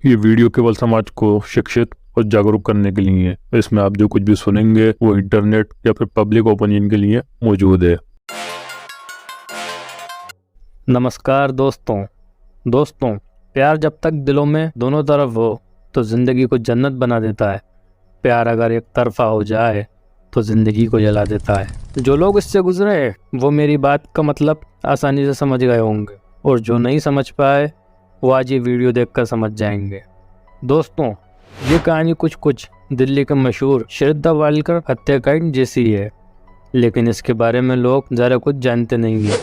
ये वीडियो केवल समाज को शिक्षित और जागरूक करने के लिए है। इसमें आप जो कुछ भी सुनेंगे वो इंटरनेट या फिर पब्लिक ओपिनियन के लिए मौजूद है। नमस्कार दोस्तों, प्यार जब तक दिलों में दोनों तरफ हो तो ज़िंदगी को जन्नत बना देता है। प्यार अगर एक तरफा हो जाए तो ज़िंदगी को जला देता है। जो लोग इससे गुजरे हैं वो मेरी बात का मतलब आसानी से समझ गए होंगे, और जो नहीं समझ पाए वो आज ये वीडियो देखकर समझ जाएंगे। दोस्तों, ये कहानी कुछ दिल्ली के मशहूर श्रद्धा वालकर हत्याकांड जैसी है, लेकिन इसके बारे में लोग ज़रा कुछ जानते नहीं हैं,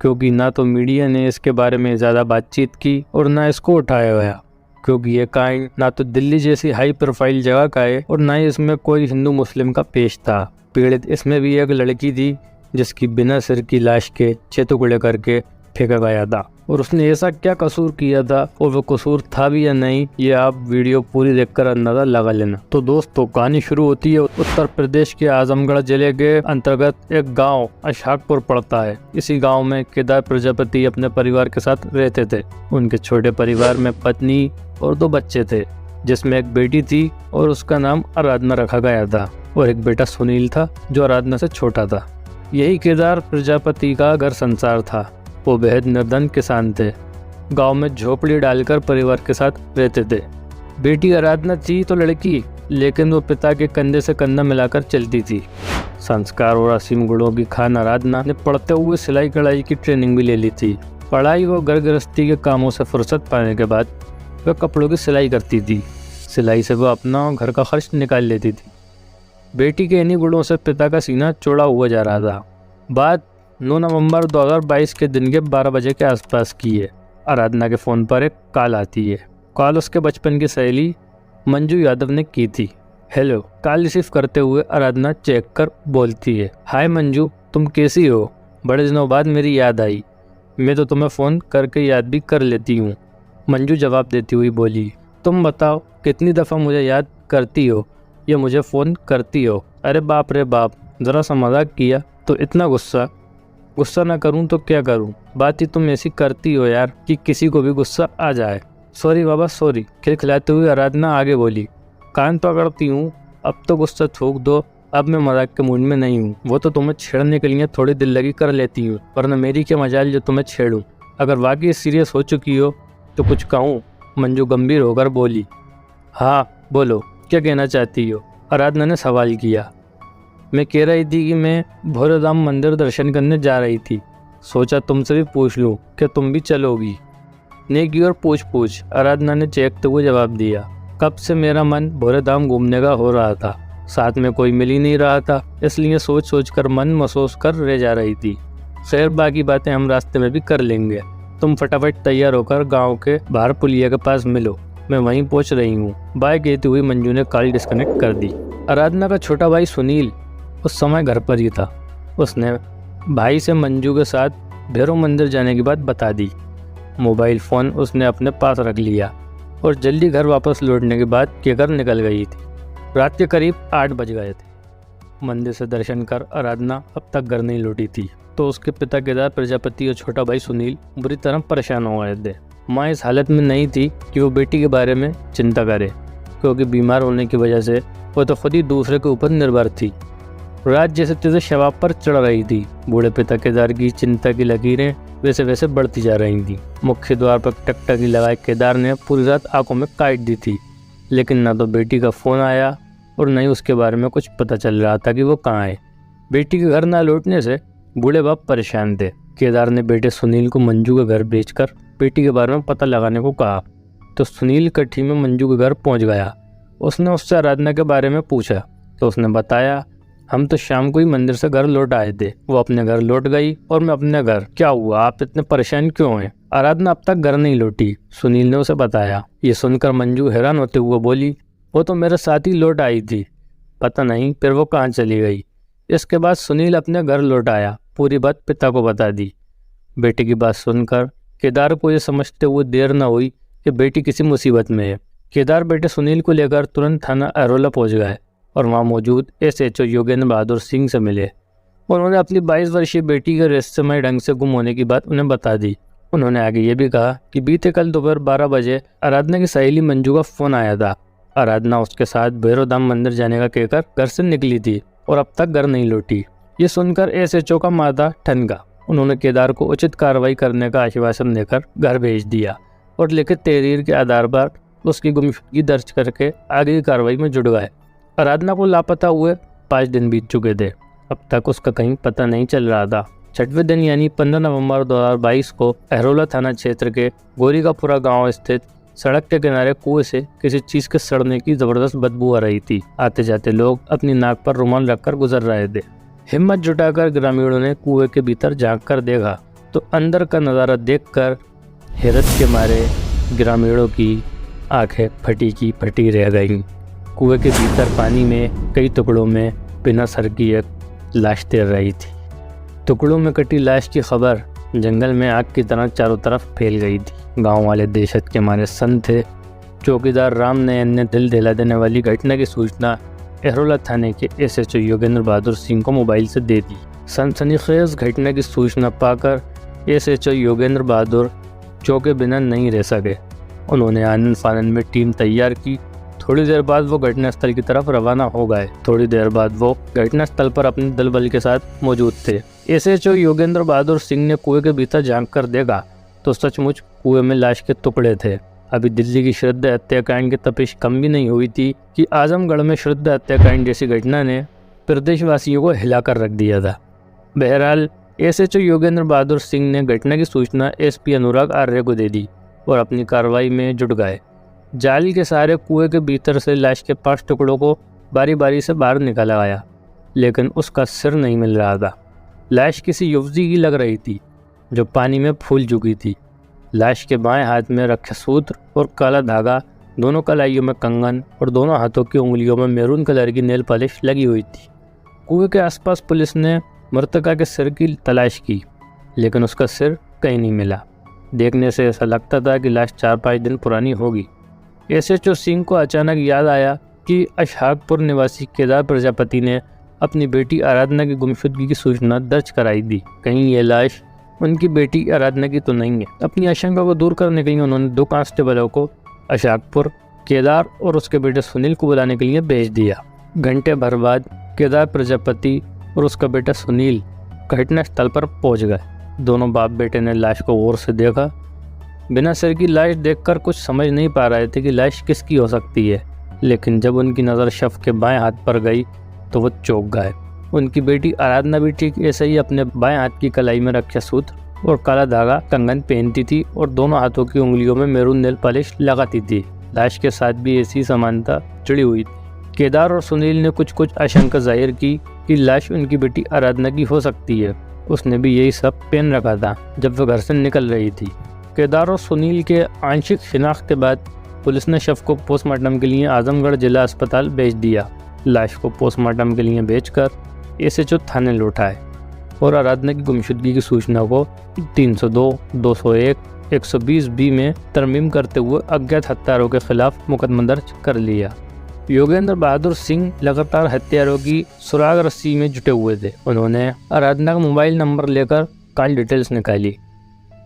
क्योंकि ना तो मीडिया ने इसके बारे में ज़्यादा बातचीत की और ना इसको उठाया गया। क्योंकि ये कांड ना तो दिल्ली जैसी हाई प्रोफाइल जगह का है और ना ही इसमें कोई हिंदू मुस्लिम का पेश था। पीड़ित इसमें भी एक लड़की थी जिसकी बिना सिर की लाश के 6 टुकड़े करके फेंका गया था, और उसने ऐसा क्या कसूर किया था और वो कसूर था भी या नहीं, ये आप वीडियो पूरी देखकर अंदाजा लगा लेना। तो दोस्तों, कहानी शुरू होती है उत्तर प्रदेश के आजमगढ़ जिले के अंतर्गत एक गांव अशफाकपुर पड़ता है। इसी गांव में केदार प्रजापति अपने परिवार के साथ रहते थे। उनके छोटे परिवार में पत्नी और 2 बच्चे थे, जिसमें एक बेटी थी और उसका नाम आराधना रखा गया था, और एक बेटा सुनील था जो आराधना से छोटा था। यही केदार प्रजापति का घर संसार था। वो बेहद निर्धन किसान थे। गांव में झोपड़ी डालकर परिवार के साथ रहते थे। बेटी आराधना थी तो लड़की, लेकिन वो पिता के कंधे से कंधा मिलाकर चलती थी। संस्कार और असीम गुणों की खान आराधना ने पढ़ते हुए सिलाई कढ़ाई की ट्रेनिंग भी ले ली थी। पढ़ाई व घर गृहस्थी के कामों से फुर्सत पाने के बाद वह कपड़ों की सिलाई करती थी। सिलाई से वह अपना और घर का खर्च निकाल लेती थी। बेटी के इन्हीं गुणों से पिता का सीना चौड़ा हुआ जा रहा था। बात 9 नवंबर 2022 के दिन के 12 बजे के आसपास की है। आराधना के फ़ोन पर एक कॉल आती है। कॉल उसके बचपन की सहेली मंजू यादव ने की थी। हेलो। कॉल रिसीव करते हुए आराधना चेक कर बोलती है, हाय मंजू, तुम कैसी हो? बड़े दिनों बाद मेरी याद आई। मैं तो तुम्हें फ़ोन करके याद भी कर लेती हूँ। मंजू जवाब देती हुई बोली, तुम बताओ कितनी दफ़ा मुझे याद करती हो या मुझे फ़ोन करती हो? अरे बाप रे बाप, ज़रा सा मजाक किया तो इतना गुस्सा ना करूं तो क्या करूं? बात ही तुम ऐसी करती हो यार कि किसी को भी गुस्सा आ जाए। सॉरी बाबा सॉरी। खिलखिलाते हुए आराधना आगे बोली, कान पकड़ती हूँ, अब तो गुस्सा थूक दो। अब मैं मजाक के मूड में नहीं हूँ। वो तो तुम्हें छेड़ने के लिए थोड़ी दिल लगी कर लेती हूँ, वरना मेरी क्या मजाल जो तुम्हें छेड़ूं। अगर वाकई सीरियस हो चुकी हो तो कुछ कहूँ? मंजू गंभीर होकर बोली। हाँ बोलो, क्या कहना चाहती हो? आराधना ने सवाल किया। मैं कह रही थी कि मैं भोलेधाम मंदिर दर्शन करने जा रही थी। सोचा तुमसे भी पूछ लूँ कि तुम भी चलोगी। नेकी और पूछ आराधना ने चेखते हुए जवाब दिया। कब से मेरा मन भोलेधाम घूमने का हो रहा था, साथ में कोई मिल ही नहीं रहा था, इसलिए सोच कर मन महसूस कर रह जा रही थी। खैर, बाकी बातें हम रास्ते में भी कर लेंगे। तुम फटाफट तैयार होकर गाँव के बाहर पुलिया के पास मिलो, मैं वहीं पहुँच रही हूँ। बाय कहते हुए मंजू ने कॉल डिस्कनेक्ट कर दी। आराधना का छोटा भाई सुनील उस समय घर पर ही था। उसने भाई से मंजू के साथ भैरव मंदिर जाने की बात बता दी। मोबाइल फ़ोन उसने अपने पास रख लिया और जल्दी घर वापस लौटने के बाद केकर निकल गई थी। रात के करीब 8 बज गए थे। मंदिर से दर्शन कर आराधना अब तक घर नहीं लौटी थी, तो उसके पिता केदार प्रजापति और छोटा भाई सुनील बुरी तरह परेशान हो गए थे। माँ इस हालत में नहीं थी कि वो बेटी के बारे में चिंता करे, क्योंकि बीमार होने की वजह से वो तो खुद ही दूसरे के ऊपर निर्भर थी। रात जैसे तैसे शवाब पर चढ़ रही थी। बूढ़े पिता केदार की चिंता की लकीरें वैसे वैसे बढ़ती जा रही थी। मुख्य द्वार पर टकटकी लगाए केदार ने पूरी रात आंखों में काट दी थी, लेकिन ना तो बेटी का फ़ोन आया और न ही उसके बारे में कुछ पता चल रहा था कि वो कहाँ है। बेटी के घर ना लौटने से बूढ़े बाप परेशान थे। केदार ने बेटे सुनील को मंजू के घर भेजकर बेटी के बारे में पता लगाने को कहा, तो सुनील कट्ठी में मंजू के घर पहुँच गया। उसने उससे आराधना के बारे में पूछा तो उसने बताया, हम तो शाम को ही मंदिर से घर लौट आए थे। वो अपने घर लौट गई और मैं अपने घर। क्या हुआ, आप इतने परेशान क्यों हैं? आराधना अब तक घर नहीं लौटी, सुनील ने उसे बताया। ये सुनकर मंजू हैरान होते हुए बोली, वो तो मेरे साथ ही लौट आई थी, पता नहीं फिर वो कहाँ चली गई। इसके बाद सुनील अपने घर लौट आया, पूरी बात पिता को बता दी। बेटी की बात सुनकर केदार को ये समझते हुए देर न हुई कि बेटी किसी मुसीबत में है। केदार बेटे सुनील को लेकर तुरंत थाना अरोला पहुँच गए और वहाँ मौजूद SHO योगेंद्र बहादुर सिंह से मिले। उन्होंने अपनी 22 वर्षीय बेटी के रहस्यमय ढंग से गुम होने की बात उन्हें बता दी उन्होंने आगे ये भी कहा कि बीते कल दोपहर 12 बजे आराधना की सहेली मंजू का फोन आया था। आराधना उसके साथ भैरवधाम मंदिर जाने का कहकर घर से निकली थी और अब तक घर नहीं लौटी। ये सुनकर एसएचओ का माथा ठनका। उन्होंने केदार को उचित कार्रवाई करने का आश्वासन देकर घर भेज दिया और लिखित तहरीर के आधार पर उसकी गुमशुदगी दर्ज करके आगे की कार्रवाई में जुट गए। आराधना को लापता हुए 5 दिन बीत चुके थे। अब तक उसका कहीं पता नहीं चल रहा था। 6वें दिन यानी 15 नवंबर 2022 को अहरोला थाना क्षेत्र के गोरीकापुरा गांव स्थित सड़क के किनारे कुएं से किसी चीज के सड़ने की जबरदस्त बदबू आ रही थी। आते जाते लोग अपनी नाक पर रुमाल रखकर गुजर रहे थे। हिम्मत जुटाकर ग्रामीणों ने कुएं के भीतर झांक कर देखा तो अंदर का नज़ारा देखकर हैरत के मारे ग्रामीणों की आंखें फटी की फटी रह गईं। कुएं के भीतर पानी में कई टुकड़ों में बिना सर की एक लाश तैर रही थी। टुकड़ों में कटी लाश की खबर जंगल में आग की तरह चारों तरफ फैल गई थी। गांव वाले दहशत के मारे सन्न थे। चौकीदार राम नयन ने दिल दहला देने वाली घटना की सूचना अहरोला थाने के एसएचओ योगेंद्र बहादुर सिंह को मोबाइल से दे दी। सनसनीखेज घटना की सूचना पाकर एसएचओ योगेंद्र बहादुर चौके बिना नहीं रह सके। उन्होंने आनंद फानंद में टीम तैयार की। थोड़ी देर बाद वो घटनास्थल की तरफ रवाना हो गए। थोड़ी देर बाद वो घटनास्थल पर अपने दल बल के साथ मौजूद थे। एसएचओ योगेंद्र बहादुर सिंह ने कुएं के भीतर झांक कर देखा तो सचमुच कुएं में लाश के टुकड़े थे। अभी दिल्ली की श्रद्धा हत्याकांड की तपिश कम भी नहीं हुई थी कि आजमगढ़ में श्रद्धा हत्याकांड जैसी घटना ने प्रदेशवासियों को हिलाकर रख दिया था। बहरहाल एसएचओ योगेंद्र बहादुर सिंह ने घटना की सूचना एसपी अनुराग आर्य को दे दी और अपनी कार्रवाई में जुट गए। जाल के सहारे कुएं के भीतर से लाश के 5 टुकड़ों को बारी बारी से बाहर निकाला गया, लेकिन उसका सिर नहीं मिल रहा था। लाश किसी युवती की लग रही थी जो पानी में फूल चुकी थी। लाश के बाएं हाथ में रक्षासूत्र और काला धागा, दोनों कलाइयों में कंगन और दोनों हाथों की उंगलियों में मैरून कलर की नेल पॉलिश लगी हुई थी। कुएं के आसपास पुलिस ने मृतका के सिर की तलाश की, लेकिन उसका सिर कहीं नहीं मिला। देखने से ऐसा लगता था कि लाश 4-5 दिन पुरानी होगी। एसएचओ सिंह को अचानक याद आया कि अशहाकपुर निवासी केदार प्रजापति ने अपनी बेटी आराधना की गुमशुदगी की सूचना दर्ज कराई थी। कहीं ये लाश उनकी बेटी आराधना की तो नहीं है। अपनी आशंका को दूर करने के लिए उन्होंने 2 कांस्टेबलों को अशहाकपुर, केदार और उसके बेटे सुनील को बुलाने के लिए भेज दिया। घंटे भर बाद केदार प्रजापति और उसका बेटा सुनील घटनास्थल पर पहुंच गए। दोनों बाप बेटे ने लाश को गौर से देखा। बिना सिर की लाश देखकर कुछ समझ नहीं पा रहे थे कि लाश किसकी हो सकती है, लेकिन जब उनकी नज़र शव के बाएं हाथ पर गई तो वो चौंक गए। उनकी बेटी आराधना भी ठीक ऐसे ही अपने बाएं हाथ की कलाई में रक्षासूत्र और काला धागा कंगन पहनती थी और दोनों हाथों की उंगलियों में मैरून नेल पॉलिश लगाती थी। लाश के साथ भी ऐसी समानता जुड़ी हुई थी। केदार और सुनील ने कुछ आशंका जाहिर की कि लाश उनकी बेटी आराधना की हो सकती है। उसने भी यही सब पहन रखा था जब वह घर से निकल रही थी। केदार और सुनील के आंशिक शिनाख्त के बाद पुलिस ने शव को पोस्टमार्टम के लिए आजमगढ़ जिला अस्पताल भेज दिया। लाश को पोस्टमार्टम के लिए भेजकर एसएचओ थाने लौटाए और आराधना की गुमशुदगी की सूचना को 302, 201, 120B में तरमीम करते हुए अज्ञात हत्यारों के खिलाफ मुकदमा दर्ज कर लिया। योगेंद्र बहादुर सिंह लगातार हत्यारों की सुराग रस्सी में जुटे हुए थे। उन्होंने आराधना का मोबाइल नंबर लेकर कॉल डिटेल्स निकाली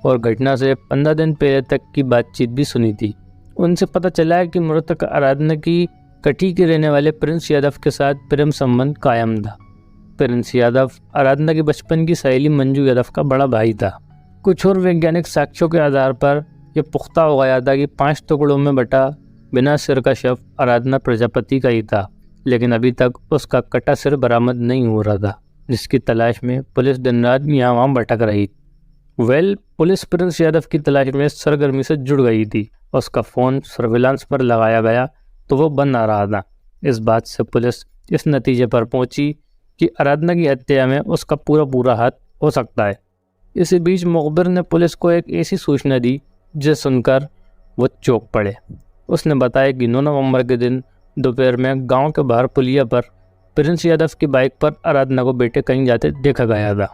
और घटना से 15 दिन पहले तक की बातचीत भी सुनी थी। उनसे पता चला है कि मृतक आराधना की कटी के रहने वाले प्रिंस यादव के साथ प्रेम संबंध कायम था। प्रिंस यादव आराधना की बचपन की सहेली मंजू यादव का बड़ा भाई था। कुछ और वैज्ञानिक साक्ष्यों के आधार पर यह पुख्ता हो गया था कि 5 टुकड़ों में बटा बिना सिर का शव आराधना प्रजापति का ही था, लेकिन अभी तक उसका कटा सिर बरामद नहीं हो रहा था, जिसकी तलाश में पुलिस दिन रात यहाँ वहाँ भटक रही। पुलिस प्रिंस यादव की तलाश में सरगर्मी से जुड़ गई थी। उसका फ़ोन सर्विलांस पर लगाया गया तो वो बंद आ रहा था। इस बात से पुलिस इस नतीजे पर पहुंची कि आराधना की हत्या में उसका पूरा हाथ हो सकता है। इसी बीच मुखबिर ने पुलिस को एक ऐसी सूचना दी जिसे सुनकर वो चौंक पड़े। उसने बताया कि 9 नवंबर के दिन दोपहर में गांव के बाहर पुलिया पर प्रिंस यादव की बाइक पर आराधना को बेटे कहीं जाते देखा गया था।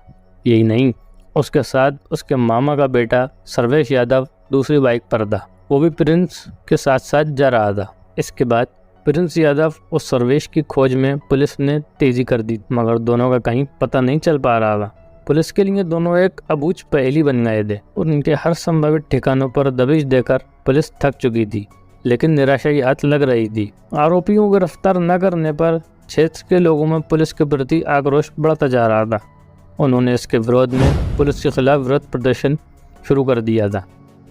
यही नहीं, उसके साथ उसके मामा का बेटा सर्वेश यादव दूसरी बाइक पर था। वो भी प्रिंस के साथ साथ जा रहा था। इसके बाद प्रिंस यादव और सर्वेश की खोज में पुलिस ने तेजी कर दी, मगर दोनों का कहीं पता नहीं चल पा रहा था। पुलिस के लिए दोनों एक अबूझ पहेली बन गए थे और उनके हर संभावित ठिकानों पर दबिश देकर पुलिस थक चुकी थी, लेकिन निराशा की हाथ लग रही थी। आरोपियों को गिरफ्तार न करने पर क्षेत्र के लोगों में पुलिस के प्रति आक्रोश बढ़ता जा रहा था। उन्होंने इसके विरोध में पुलिस के खिलाफ विरोध प्रदर्शन शुरू कर दिया था।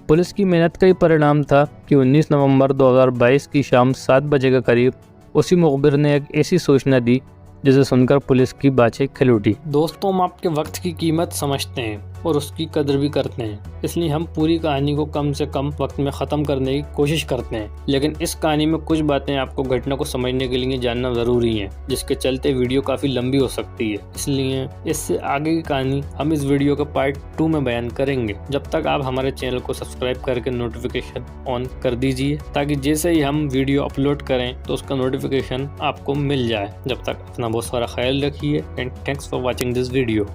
पुलिस की मेहनत का ही परिणाम था कि 19 नवंबर 2022 की शाम 7 बजे के करीब उसी मुखबिर ने एक ऐसी सूचना दी जिसे सुनकर पुलिस की बाछें खिल उठी। दोस्तों, हम आपके वक्त की कीमत समझते हैं और उसकी कदर भी करते हैं, इसलिए हम पूरी कहानी को कम से कम वक्त में ख़त्म करने की कोशिश करते हैं। लेकिन इस कहानी में कुछ बातें आपको घटना को समझने के लिए जानना ज़रूरी है, जिसके चलते वीडियो काफ़ी लंबी हो सकती है। इसलिए इससे आगे की कहानी हम इस वीडियो के पार्ट 2 में बयान करेंगे। जब तक आप हमारे चैनल को सब्सक्राइब करके नोटिफिकेशन ऑन कर दीजिए, ताकि जैसे ही हम वीडियो अपलोड करें तो उसका नोटिफिकेशन आपको मिल जाए। जब तक अपना बहुत सारा ख्याल रखिए and thanks for watching this video.